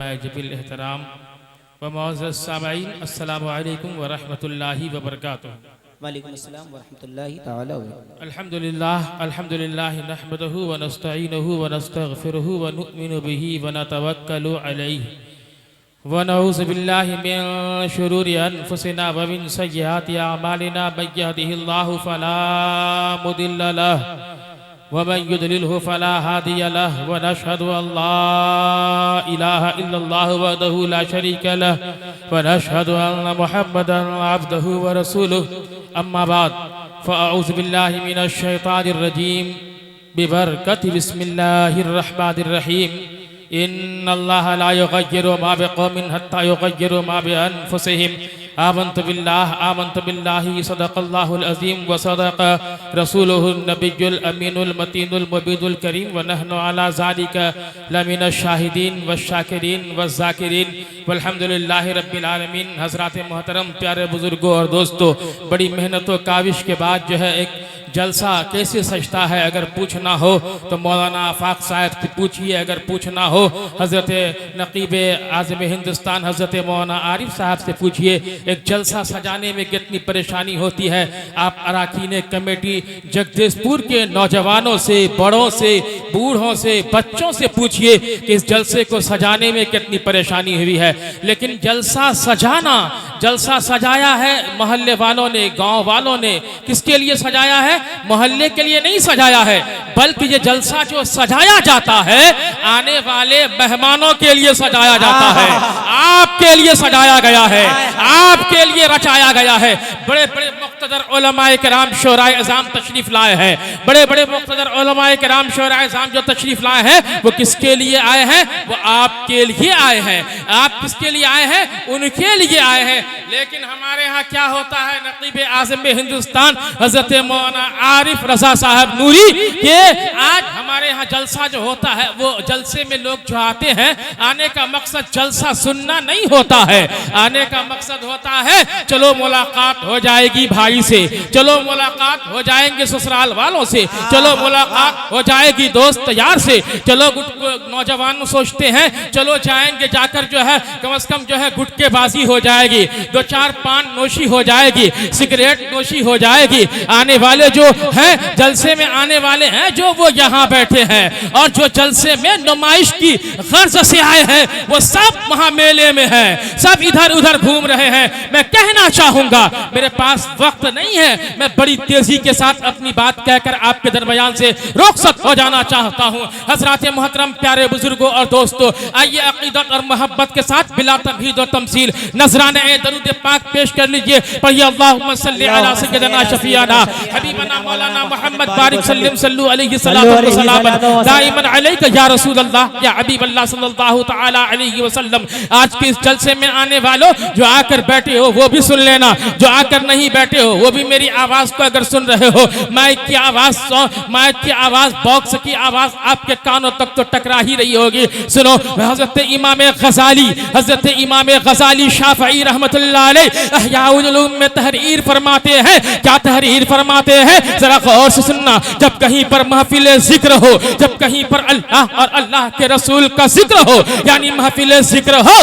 जबिल एहतराम व मुअज़्ज़ज़ सामईन अस्सलामु अलैकुम व रहमतुल्लाहि व बरकातुहू। वालेकुम अस्सलाम व रहमतुल्लाहि तआला व बरकातुहू। अल्हम्दुलिल्लाह नहमदुहु व नस्तईनुहु व नस्तगफिरुहु व नु'मिनु बिही व नतवक्कलु अलैहि व नऊज़ु बिल्लाहि मिन शुरूरि अनफुसिना व मिन सय्यिआति अअमालिना मन यहदिहिल्लाहु फला मुदिल्ल लहु व मन युद्लिलहु फला हादिय लहु व नशहदु अल्ला इलाहा इल्लल्लाहु वहदहु ला शरीका लहु व नशहदु अन्ना मुहम्मदन अब्दुहु व रसूलुहु। अम्मा बाद फ़अऊज़ु बिल्लाहि मिनश शैतानिर रजीम बिबरकति बिस्मिल्लाहिर रहमानिर रहीम। इन्नल्लाह ला युग़य्यिरु मा बिक़ौमिन हत्ता युग़य्यिरु मा बिअन्फुसिहिम। आमन्तु बिल्लाहि सदक़ल्लाहुल अज़ीम व सदक़ रसूलुहुन नबियुल अमीनुल मतीनुल मुबीनुल करीम व नहनु अला ज़ालिका लमिनश शाहिदीन व शाकिरीन व ज़ाकिरीन वल्हम्दुलिल्लाहि रब्बिल आलमीन। हज़रात मोहतरम, प्यारे बुजुर्गों और दोस्तों, बड़ी मेहनत व काविश के बाद जो है एक जलसा कैसे सजता है अगर पूछना हो तो मौलाना आफाक साहब से पूछिए, अगर पूछना हो हज़रत नक़ीब आज़म हिंदुस्तान हज़रत मौलाना आरिफ साहब से पूछिए। एक जलसा सजाने में कितनी परेशानी होती है। आप अरकान कमेटी जगदीशपुर के नौजवानों से, बड़ों से, बूढ़ों से, बच्चों से पूछिए कि इस जलसे को सजाने में कितनी परेशानी हुई है। लेकिन जलसा सजाया है मोहल्ले वालों ने, गांव वालों ने। किसके लिए सजाया है? मोहल्ले के लिए नहीं सजाया है, बल्कि ये जलसा जो सजाया जाता है आने वाले मेहमानों के लिए सजाया जाता है। आपके लिए सजाया गया है, आपके लिए रचाया गया है। बड़े बड़े मुक़्तदर उलमाए किराम शोराए इज़ाम तशरीफ लाए हैं। बड़े बड़े मुक़्तदर उलमाए किराम शोराए इज़ाम जो तशरीफ लाए हैं वो किसके लिए आए हैं? वो आपके लिए आए हैं। आप किसके लिए आए हैं? उनके लिए आए हैं। लेकिन हमारे यहाँ क्या होता है, नक़ीब आज़म हिंदुस्तान हज़रत मौलाना आरिफ रज़ा साहब नूरी के आज हमारे यहाँ जलसा जो होता है, वो जलसे में लोग जो आते हैं, आने का मकसद जलसा सुनना नहीं होता है। आने का मकसद होता है चलो मुलाकात हो जाएगी भाई से, चलो मुलाकात हो जाएंगे ससुराल वालों से, चलो मुलाकात हो जाएगी दोस्त यार से, चलो नौजवान सोचते हैं चलो जाएंगे, जाकर जो है कम से कम जो है गुटकेबाजी हो जाएगी, दो चार पान नोशी हो जाएगी, सिगरेट नोशी हो जाएगी। आने वाले जो हैं जलसे में आने वाले हैं जो वो यहाँ बैठे हैं, और जो जलसे में नुमाइश की गर्ज से आए हैं वो सब वहाँ मेले में हैं, सब इधर उधर घूम रहे हैं। मैं कहना चाहूँगा, मेरे पास वक्त नहीं है, मैं बड़ी तेजी के साथ अपनी बात कहकर आपके दरमियान से रुखसत हो जाना चाहता हूँ। हज़रात मोहतरम, प्यारे बुजुर्गों और दोस्तों, आइए अक़ीदत और मोहब्बत के साथ बिला तमहीद और तमसील नजराने दरूद पाक पेश कर लीजिए। पढ़िए अल्लाहुम्मा सल्ली अला सय्यिदना शफीअना हबीबना मौलाना मोहम्मद बारिक सल्लल्लाहु अलैहि वसल्लम दाइमन अलैका या रसूल अल्लाह या हबीब अल्लाह सल्लल्लाहु तआला अलैहि वसल्लम। आज के इस जलसे में आने वालों, जो आकर बैठे हो वो भी सुन लेना, जो आकर नहीं बैठे हो वो भी मेरी आवाज़ को अगर सुन रहे हो, माइक की आवाज़, बॉक्स की आवाज़ आपके कानों तक तो टकरा ही रही होगी। सुनो, हज़रत इमाम ग़ज़ाली शाफ़ई रहमतुल्लाह अलैह इहयाउल उलूम में तहरीर फरमाते हैं। क्या तहरीर फरमाते हैं? जरा गौर से सुनना। जब कहीं पर महफिल जिक्र हो, जब कहीं पर अल्लाह और अल्लाह के रसूल का जिक्र हो, यानी महफिल जिक्र हो,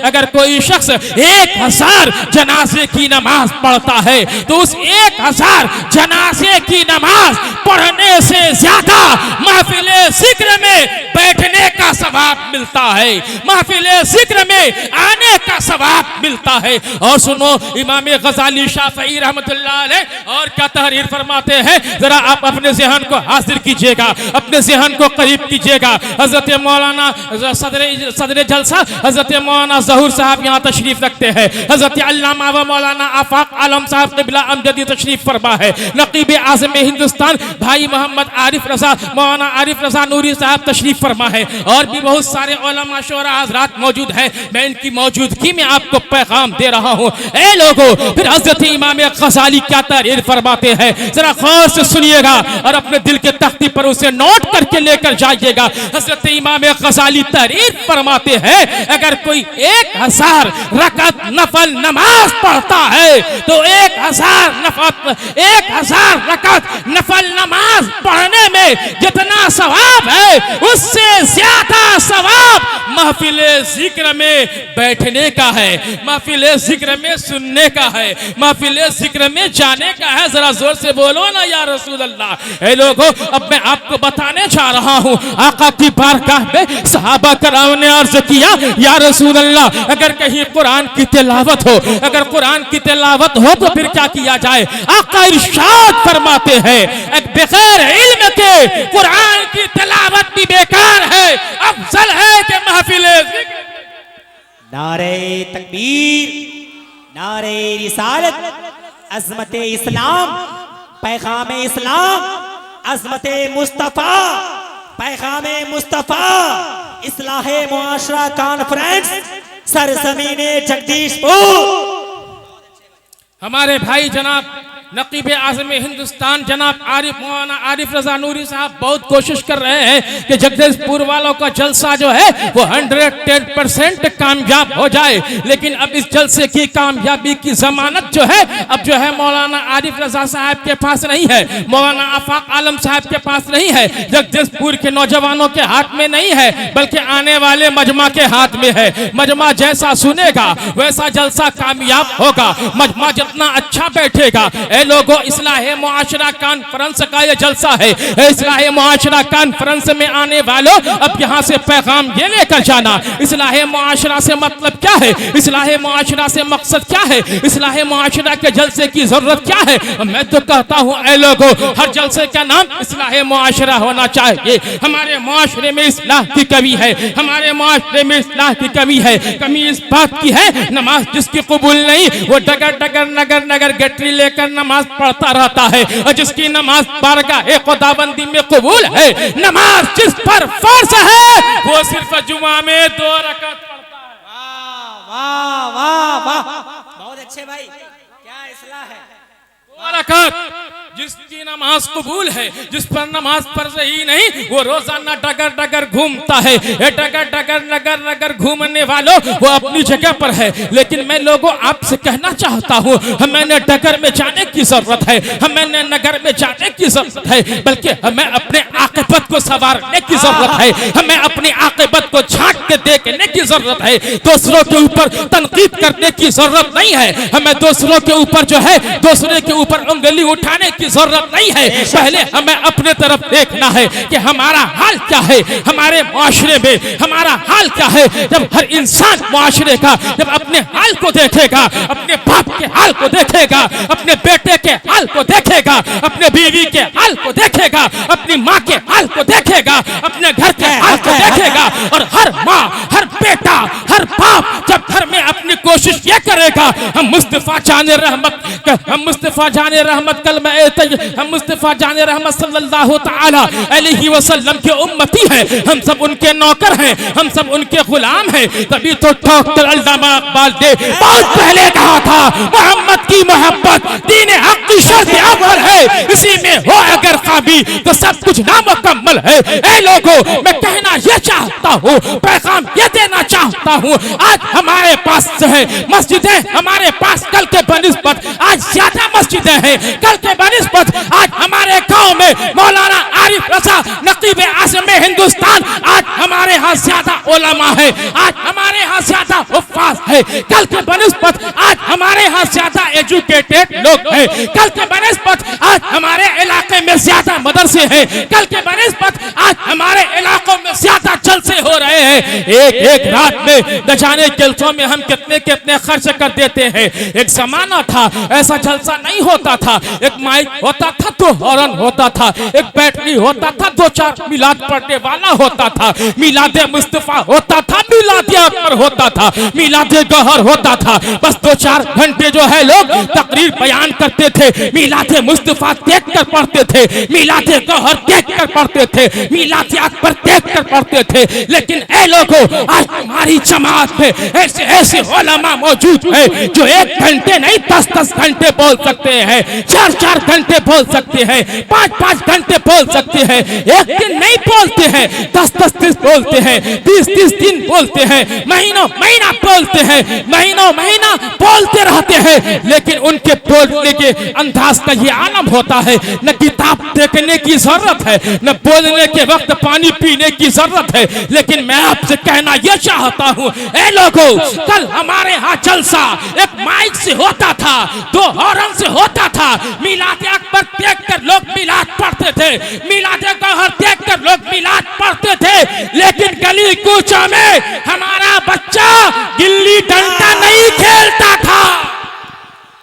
अगर कोई शख्स 1000 जनाजे की नमाज पढ़ता है तो उस 1000 जनाजे की नमाज पढ़ने से ज्यादा महफिल जिक्र में बैठने का सवाब मिलता है, महफिल जिक्र में आने का सवाब मिलता है। और सुनो, इमाम ग़ज़ाली शाफ़ई रहमतुल्लाह अलैह और क्या तहरीर फरमाते हैं, जरा आप अपने ज़हन को हाजिर कीजिएगा, अपने ज़हन को करीब कीजिएगा। हज़रत मौलाना सदर जलसा हज़रत मौलाना ज़हूर साहब यहाँ तशरीफ रखते हैं। हज़रत अल्लामा व मौलाना आफाक आलम साहब क़िबला अमजदी तशरीफ फरमा है। नक़ीब आज़म हिंदुस्तान भाई मोहम्मद आरिफ रज़ा, मौलाना आरिफ रज़ा नूरी साहब तशरीफ फरमा है, और भी बहुत सारे उलमा शोरा हज़रात मौजूद हैं। मैं इनकी मौजूदगी में आपको पैगाम दे रहा हूँ। ए लोगों, फिर हज़रत इमाम ग़ज़ाली क्या तहरीर फरमाते हैं, जरा गौर से सुनिएगा और अपने दिल के तख्ती पर उसे नोट करके लेकर जाइएगा। हज़रत इमाम ग़ज़ाली तहरीर फरमाते हैं, अगर कोई 1000 रकअत नफल नमाज पढ़ता है तो 1000 रकात नफल नमाज पढ़ने में जितना सवाब है उससे ज्यादा सवाब महफिल जिक्र में बैठने का है, महफिल जिक्र में सुनने का है, महफिल जिक्र में जाने का है। जरा जोर से बोलो ना या रसूल अल्लाह। ए लोगों, अब मैं आपको बताने जा रहा हूँ, आका की बारगाह में सहाबा कराम ने अर्ज किया, या रसूल अल्लाह अगर कहीं कुरान की तिलावत हो, अगर कुरान की तिलावत हो तो फिर क्या किया जाए? आका इरशाद फरमाते हैं बगैर इल्म के कुरान की तिलावत भी बेकार है, अफजल है कि महफिल जिक्र। नारे तकबीर, नारे रिसालत, अज़मत इस्लाम, पैगाम इस्लाम, अज़मत मुस्तफ़ा, पैगाम मुस्तफ़ा, इस्लाहे मुआशरा कॉन्फ्रेंस, सरज़मीने जगदीशपुर। हमारे भाई जनाब नकीब आज़म हिंदुस्तान जनाब मौलाना आरिफ रजा नूरी साहब बहुत कोशिश कर रहे हैं कि जगदीशपुर वालों का जलसा जो है वो 110% कामयाब हो जाए, लेकिन अब इस जलसे की कामयाबी की जमानत जो है अब जो है मौलाना आरिफ रजा साहब के पास नहीं है, मौलाना आफाक आलम साहब के पास नहीं है, जगदीशपुर के नौजवानों के हाथ में नहीं है, बल्कि आने वाले मजमा के हाथ में है। मजमा जैसा सुनेगा वैसा जलसा कामयाब होगा, मजमा जितना अच्छा बैठेगा। लोगों, इस्लाहे मुआशरा कॉन्फ्रेंस का ये जलसा है। इस्लाहे मुआशरा कॉन्फ्रेंस में आने वालों अब यहाँ से पैगाम ये लेकर जाना, इस्लाहे मुआशरा से मतलब क्या है, इस्लाहे मुआशरा से मकसद क्या है, इस्लाहे मुआशरा के जलसे की जरूरत क्या है। मैं तो कहता हूँ ऐ लोगों, हर जलसे का नाम इस्लाहे मुआशरा होना चाहिए। हमारे मुआशरे में इस्लाह की कमी है, हमारे मुआशरे में इस्लाह की कमी है। कमी इस बात की है, नमाज जिसकी कबूल नहीं वो डगर डगर नगर नगर गटरी लेकर नमाज पढ़ता रहता है, और जिसकी नमाज बारगाह खुदाबंदी में कबूल है, नमाज जिस पर फर्ज है वो सिर्फ जुमा में 2 रकात पढ़ता है। वाह वाह वाह, बहुत अच्छे भाई, क्या इस्लाह है। 2 रकात जिसकी नमाज कबूल है, जिस पर नमाज फर्ज ही नहीं वो रोजाना डगर डगर घूमता है। डगर डगर नगर नगर घूमने वालों वो अपनी जगह पर है, लेकिन मैं लोगों आपसे कहना चाहता हूँ हमें न डगर में जाने की जरूरत है, हमें न नगर में जाने की जरूरत है, बल्कि हमें अपने आक़िबत को संवारने की जरूरत है, हमें अपनी आक़िबत को झांक के देखने की जरूरत है। दूसरों के ऊपर तनकीद करने की जरूरत नहीं है, हमें दूसरों के ऊपर जो है दूसरे के ऊपर उंगली उठाने की जरूरत नहीं है। पहले हमें अपने तरफ देखना है कि हमारा हाल क्या है, हमारे मुआशरे में हमारा हाल क्या है। जब हर इंसान मुआशरे का जब अपने हाल को देखेगा, अपने बाप के हाल को देखेगा, अपने बेटे के हाल को देखेगा, अपने बीवी के हाल को देखेगा, अपनी माँ के हाल को देखेगा, अपने घर के हाल को देखेगा, और हर माँ हर बेटा हर बाप जब घर में अपनी कोशिश ये करेगा हम मुस्तफा जाने रहमत हम मुस्तफा जाने रहमत सल्लल्लाहु तआला अलैहि वसल्लम के उम्मती हैं, हम सब उनके नौकर हैं, हम सब उनके गुलाम हैं। तभी तो डॉक्टर अल्लामा इकबाल ने बहुत पहले कहा था मोहम्मद की मोहब्बत दीन हक की शर्त अव्वल है, इसी में हो अगर खामी तो सब कुछ नामुकम्मल है। ऐ लोगों, मैं कहना ये चाहता हूँ, पैगाम ये देना चाहता हूँ, आज हमारे पास जो है मस्जिदें हमारे पास कल के बनिस्बत आज ज्यादा मस्जिदें हैं, कल के बनिस्बत आज हमारे गांव में मौलाना आरिफ रजा नकीब आज़म हिंदुस्तान आज हमारे यहाँ ज्यादा उलमा है, आज हमारे यहाँ ज्यादा हुफ्फाज है, कल के बनिस्बत आज हमारे यहाँ ज्यादा एजुकेटेड लोग हैं, कल के बनिस्बत आज हमारे इलाके में ज्यादा मदरसे हैं, कल के बनिस्बत आज हमारे इलाकों में ज्यादा जलसे हो रहे हैं। एक रात में न जाने जलसों में हम कितने कितने खर्च कर देते हैं। एक जमाना था ऐसा जलसा नहीं होता था, एक माइक होता था तो हॉर्न होता था, एक बैटरी होता था, 2-4 मिलाद पढ़ने वाला होता था, मिलादे मुस्तफा होता था, मिलादे अकबर होता था, मिलादे गौहर होता था। बस 2-4 घंटे जो है लोग तकरीर बयान करते थे, मिलादे मुस्तफा देख कर पढ़ते थे, मिलादे गौहर देख कर पढ़ते थे, मिलादे अकबर देख कर पढ़ते थे, लेकिन ऐ लोगों, आज हमारी जमात में ऐसे ऐसे उलमा मौजूद है जो 1 घंटे नहीं 10-10 घंटे बोल सकते हैं, 4-4 घंटे बोल सकते हैं, 5-5 घंटे बोल सकते हैं। एक दिन नहीं बोलते हैं, 10-10 दिन बोलते हैं, 20-20 दिन बोलते हैं, महीनों महीना बोलते हैं, महीनों महीना बोलते रहते हैं। लेकिन उनके बोलने के अंदाज का ये आलम होता है, न किताब देखने की जरूरत है, न बोलने के वक्त पानी पीने की जरूरत है। लेकिन मैं आपसे कहना यह चाहता हूँ, ऐ लोगों, कल हमारे यहाँ जलसा एक माइक से होता था, 2 हॉर्न से होता था। मिलाद अकबर देख कर लोग मिलाद पढ़ते थे, मिलाद गौहर देख कर लोग मिलाद पढ़ते थे। लेकिन गली कूचों में हमारा बच्चा गिल्ली डंडा नहीं खेलता था।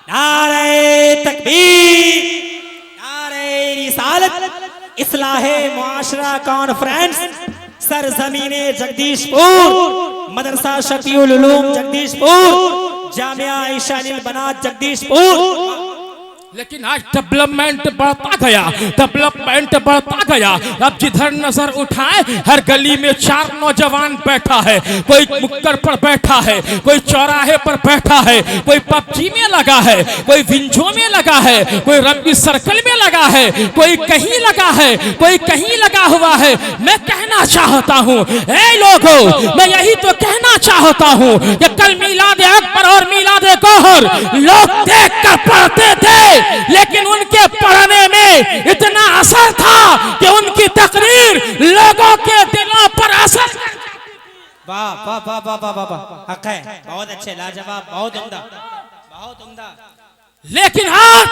नारे तकबीर, नारे रिसालत, इस्लाहे मुआशरा कॉन्फ्रेंस, सरजमीने जगदीशपुर, मदरसा शफीउल उलूम जगदीशपुर, जामिया ईशानिल बनात जगदीशपुर। लेकिन आज डेवलपमेंट बढ़ता गया, डेवलपमेंट बढ़ता गया। अब जिधर नजर उठाए हर गली में 4 नौजवान बैठा है, कोई मुक्कर पर बैठा है, कोई चौराहे पर बैठा है, कोई पबजी में लगा है, कोई विंजो में लगा है, कोई रग्बी सर्कल में लगा है, कोई कहीं लगा है, कोई कहीं लगा हुआ है। मैं कहना चाहता हूँ, ऐ लोगों, मैं यही तो कहना चाहता हूँ कि कल मिलाद अकबर और मिलाद गौहर लोग देख कर पढ़ते थे, लेकिन उनके पढ़ने में इतना असर था कि उनकी तकरीर लोगों के दिलों पर असर। वाह वाह वाह वाह वाह वाह, हक है, बहुत अच्छे, लाजवाब, बहुत उम्दा, बहुत उम्दा। लेकिन आज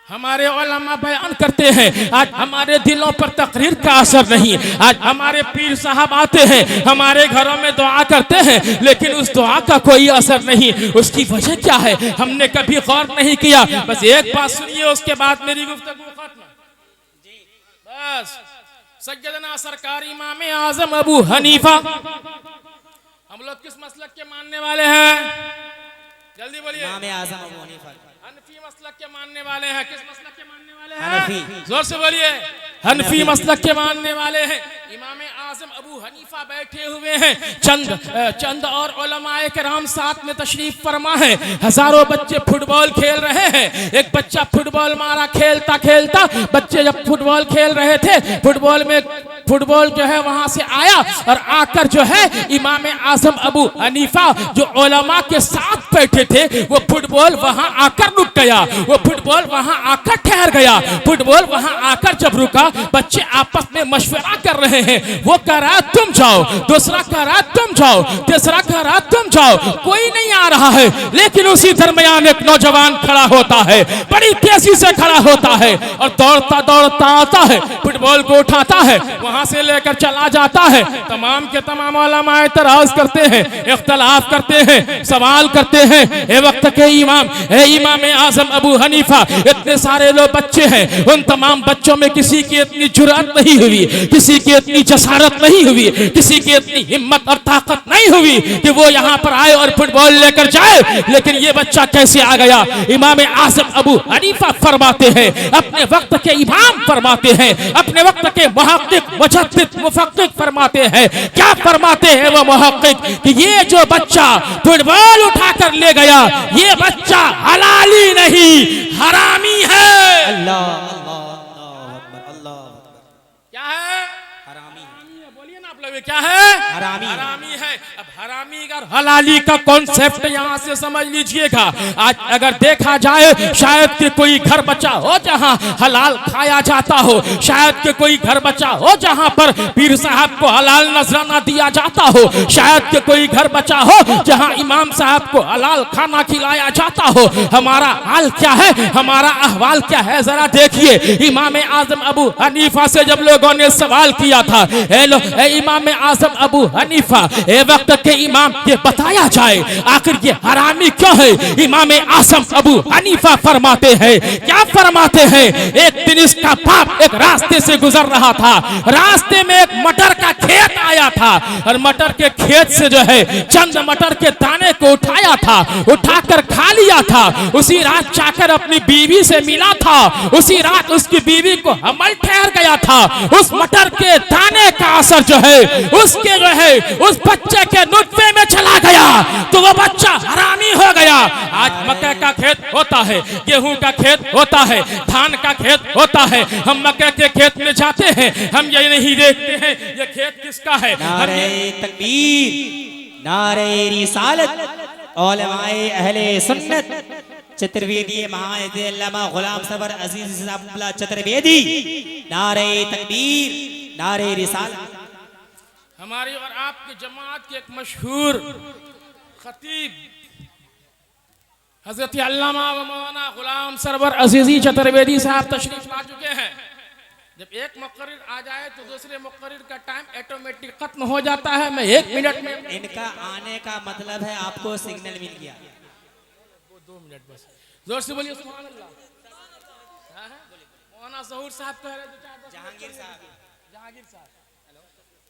हमारे उलमा बयान करते हैं, आज हमारे दिलों पर तकरीर का असर नहीं। आज हमारे पीर साहब आते हैं, हमारे घरों में दुआ करते हैं, लेकिन उस दुआ का कोई असर नहीं। उसकी वजह क्या है, हमने कभी गौर नहीं किया। बस एक बात सुनिए, उसके बाद मेरी गुफ्तगू खत्म। बस सैयदना सरकार इमाम आजम अबू हनीफा, हम लोग किस मसलक के मानने वाले हैं? जल्दी बोलिए। इमाम आजम अबू हनीफा हनफी मसलक के मानने वाले हैं। किस मसलक के मानने वाले हैं? हनफी। जोर से बोलिए। हनफी मसलक के मानने वाले हैं। इमाम आजम अबू हनीफा बैठे हुए हैं, चंद और उलमाए किराम साथ में तशरीफ फरमा है। हजारों बच्चे फुटबॉल खेल रहे हैं। एक बच्चा फुटबॉल मारा, खेलता खेलता बच्चे जब फुटबॉल खेल रहे थे, फुटबॉल जो है वहां से आया और आकर जो है इमाम आजम अबू हनीफा जो उलमा के साथ बैठे थे, वो फुटबॉल वहां आकर रुक गया, वो फुटबॉल वहां आकर ठहर गया। फुटबॉल वहां आकर जब रुका, बच्चे आपस में मशवरा कर रहे हैं। वो कह रहा तुम जाओ, दूसरा कह रहा तुम जाओ, तीसरा कह रहा तुम जाओ, कोई नहीं आ रहा है। लेकिन उसी दरमियान एक नौजवान खड़ा होता है, बड़ी तेजी से खड़ा होता है और दौड़ता दौड़ता आता है, फुटबॉल को उठाता है, वहां से लेकर चला जाता है। तमाम के तमाम उलमा एतराज करते हैं, इख्तलाफ करते हैं, सवाल करते हैं। ए वक्त के इमाम आजम अबू हनीफा, इतने सारे लोग बच्चे हैं, उन तमाम बच्चों में किसी की इतनी जुर्अत नहीं हुई, किसी की इतनी जसारत नहीं हुई, किसी की इतनी हिम्मत और ताकत नहीं हुई कि वो यहाँ पर आए और फुटबॉल लेकर जाए। लेकिन ये बच्चा कैसे आ गया? इमाम आजम अबू हनीफा फरमाते हैं, अपने वक्त के इमाम फरमाते हैं, अपने वक्त के मुहक्किक मुजद्दिद मुफक्किक फरमाते हैं। क्या फरमाते हैं वो मुहक्किक कि ये जो बच्चा फुटबॉल उठाकर ले गया, ये बच्चा हलाली नहीं हरामी है। अल्लाह अल्लाह अल्लाह अल्लाह। क्या है? हरामी। बोलिए ना आप लोग, क्या है? हरामी। हरामी है। अब हरामी और हलाली का कॉन्सेप्ट यहाँ से समझ लीजिएगा। आज अगर देखा जाए, शायद कि कोई घर बचा हो जहाँ हलाल खाया जाता हो, शायद कि कोई घर बचा हो जहाँ पर पीर साहब को हलाल नजराना दिया जाता हो, शायद कि कोई घर बचा हो जहाँ इमाम साहब को हलाल खाना खिलाया जाता हो। हमारा हाल क्या है, हमारा अहवाल क्या है, जरा देखिए। इमाम आजम अबू हनीफा से जब लोगों ने सवाल किया था, इमाम आजम अबू हनीफा, ए वक्त के इमाम, ये बताया जाए आखिर ये हरामी क्यों है? इमाम आजम अबू हनीफा फरमाते हैं, क्या फरमाते हैं? एक दिन इसका बाप एक रास्ते से गुजर रहा था, रास्ते में एक मटर का खेत आया था और मटर के खेत से जो है चंद मटर के दाने को उठाया था, उठाकर खा लिया था। उसी रात जाकर अपनी बीवी से मिला था, उसी रात उसकी बीवी को हमल ठहर गया था। उस मटर के दाने का असर जो है उसके जो है उस बच्चे के नुत्फे में चला गया तो वो बच्चा हरामी हो गया। आज मक्के का खेत होता है, गेहूं का खेत होता है, धान का खेत होता है, हम मक्के के खेत में जाते हैं, हम ये नहीं देखते हैं ये खेत किसका है। नारे तकबीर, नारे रिसालत, उलमाए अहले सुन्नत, चतुर्वेदी महाअल्लामा गुलाम सबर अजीज साहब चतुर्वेदी, नारे तकबीर, नारे रिसालत। हमारी और आपकी जमात के एक मशहूर खतीब हजरत अल्लामा व मौलाना गुलाम सरवर अजीजी चतुर्वेदी साहब तशरीफ ला चुके हैं। जब एक मुक़र्रिर आ जाए तो दूसरे मुक़र्रिर का टाइम ऑटोमेटिक खत्म हो जाता है। मैं 1 मिनट में, इनका आने का मतलब है आपको सिग्नल मिल गया। वो 2 मिनट बस, जोर से बोलिए सुभान अल्लाह। मौलाना ज़हूर साहब कह रहे थे, जहांगीर साहब,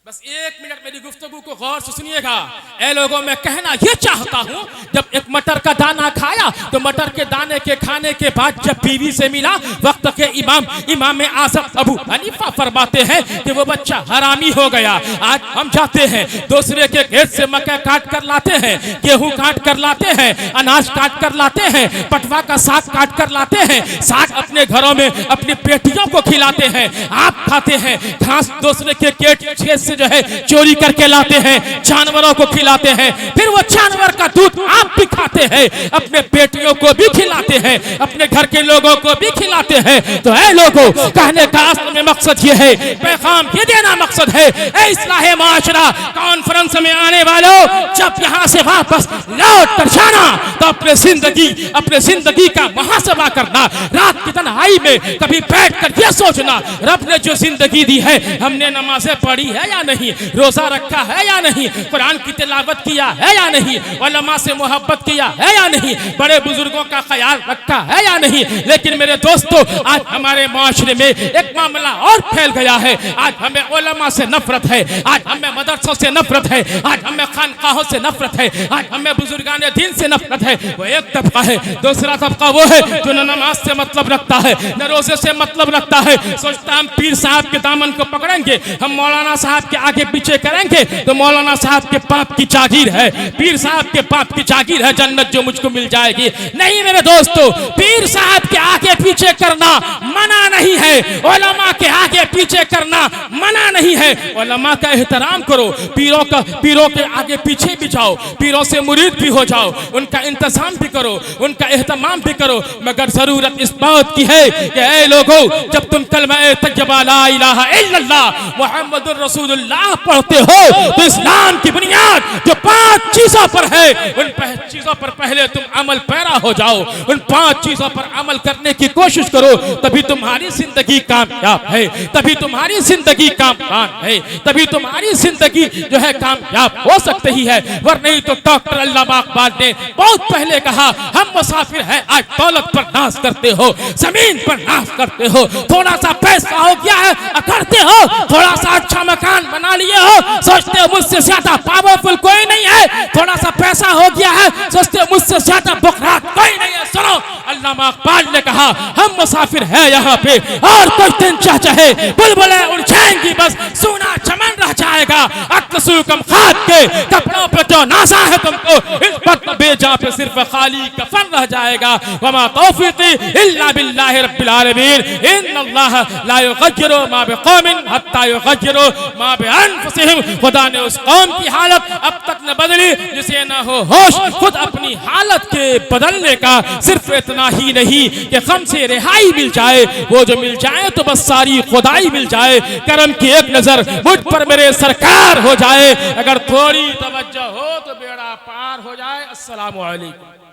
बस 1 मिनट मेरी गुफ्तगू को गौर से सुनिएगा। ऐ लोगों, मैं कहना ये चाहता हूँ, जब एक मटर का दाना खाया तो मटर के दाने के खाने के बाद जब बीवी से मिला, वक्त के इमाम आज़म अबू हनीफा फरमाते हैं कि वो बच्चा हरामी हो गया। आज हम जाते हैं दूसरे के खेत से मक्का काट कर लाते हैं, गेहूं काट कर लाते हैं, अनाज काट कर लाते हैं, पटवा का साग काट कर लाते हैं, साग अपने घरों में अपनी बेटियों को खिलाते हैं, आप खाते हैं। घास दूसरे के खेत से जो है चोरी करके लाते हैं, जानवरों को खिलाते हैं, फिर वो जानवर का दूध आप भी खाते हैं, अपने बेटियों को भी खिलाते हैं, अपने घर के लोगों को भी खिलाते हैं। तो ऐ लोगों, कहने का असल में मकसद ये है, पैगाम ये देना मकसद है, ऐ इस्लाह माशरा कॉन्फ्रेंस में आने वालों, जब यहाँ से वापस लौट कर जाना तो अपने जिंदगी का मुहासबा करना। रात की तन्हाई में कभी बैठ कर यह सोचना, रब ने जो जिंदगी दी है हमने नमाजें पढ़ी है या नहीं, रोजा रखा है या नहीं, कुरान की तिलावत किया है या नहीं, उलमा से मोहब्बत किया है या नहीं, बड़े बुजुर्गों का ख्याल रखा है या नहीं। लेकिन मेरे दोस्तों, आज हमारे माशरे में एक मामला और फैल गया है। आज हमें उलमा से नफरत है, आज हमें मदरसों से नफरत है, आज हमें खानकाहों से नफरत है, आज हमें बुजुर्गान दीन से नफरत है। वो एक तबका है। दूसरा तबका वो है जो न नमाज से मतलब रखता है, न रोजे से मतलब रखता है। सोचता हम पीर साहब के दामन को पकड़ेंगे, हम मौलाना साहब के आगे पीछे करेंगे तो मौलाना साहब के पाप की जागीर है, पीर साहब के पाप की जागीर है जन्नत जो मुझको मिल जाएगी। नहीं मेरे दोस्तों, पीर साहब के आगे पीछे करना मना नहीं है, उलमा के आगे पीछे करना मना नहीं है। उलमा का एहतराम करो, पीरों के आगे पीछे भी जाओ, पीरों से मुरीद भी हो जाओ, उनका इंतजाम भी करो, उनका एहतमाम भी करो। मगर जरूरत इस बात की है कि ऐ लोगों, जब तुम कलमा तय्यबा ला इलाहा इल्लल्लाह मुहम्मदुर रसूलुल्लाह पढ़ते हो तो इस्लाम की बुनियाद जो 5 चीजों पर है, उन 5 चीजों पर पहले तुम अमल पैरा हो जाओ, उन 5 चीजों पर अमल करने की कोशिश करो, तभी तुम्हारी जिंदगी कामयाब है, तभी तुम्हारी जिंदगी कामयाब है, तभी तुम्हारी जिंदगी जो है कामयाब हो सकती ही है। वर नहीं तो डॉक्टर अल्लामा इकबाल ने बहुत पहले कहा, हम मुसाफिर हैं, आज दौलत पर नाज करते हो, जमीन पर नाज करते हो, थोड़ा सा पैसा हो गया है करते हो, थोड़ा सा अच्छा मकान बना लिए हो, सोचते हो मुझसे ज्यादा पावरफुल कोई नहीं है, थोड़ा सा पैसा हो गया है, सोचते हो मुझसे ज्यादा बुखरात कोई नहीं है। सुनो, अल्लामा इकबाल ने कहा, हम मुसाफिर हैं यहाँ पे, और कुछ दिन चाहे बुलबुलें उड़ जाएंगी, बस सूना चमन रह जाएगा। अक्सू कम खाद के कपड़ों पे जो नाजा है तुमको, इस पर बेजा पे सिर्फ खाली कफन रह जाएगा। वमा तौफीकी इल्ला बिल्लाहि रब्बिल आलमीन, इन्नल्लाह ला युगय्यिरु मा बिकौमिन हत्ता युगय्यिरु मा बिअनफुसिहिम। खुदा ने उस कौम की हालत अब तक न बदली जिसे न हो होश खुद अपनी हालत के बदलने का। सिर्फ इतना ही नहीं कि गम से रिहाई मिल जाए, वो जो मिल जाए तो बस सारी खुदाई मिल जाए। करम की एक नजर मुझ पर मेरे सरकार हो जाए, अगर थोड़ी तवज्जो हो तो बेड़ा पार हो जाए। अस्सलामु अलैकुम।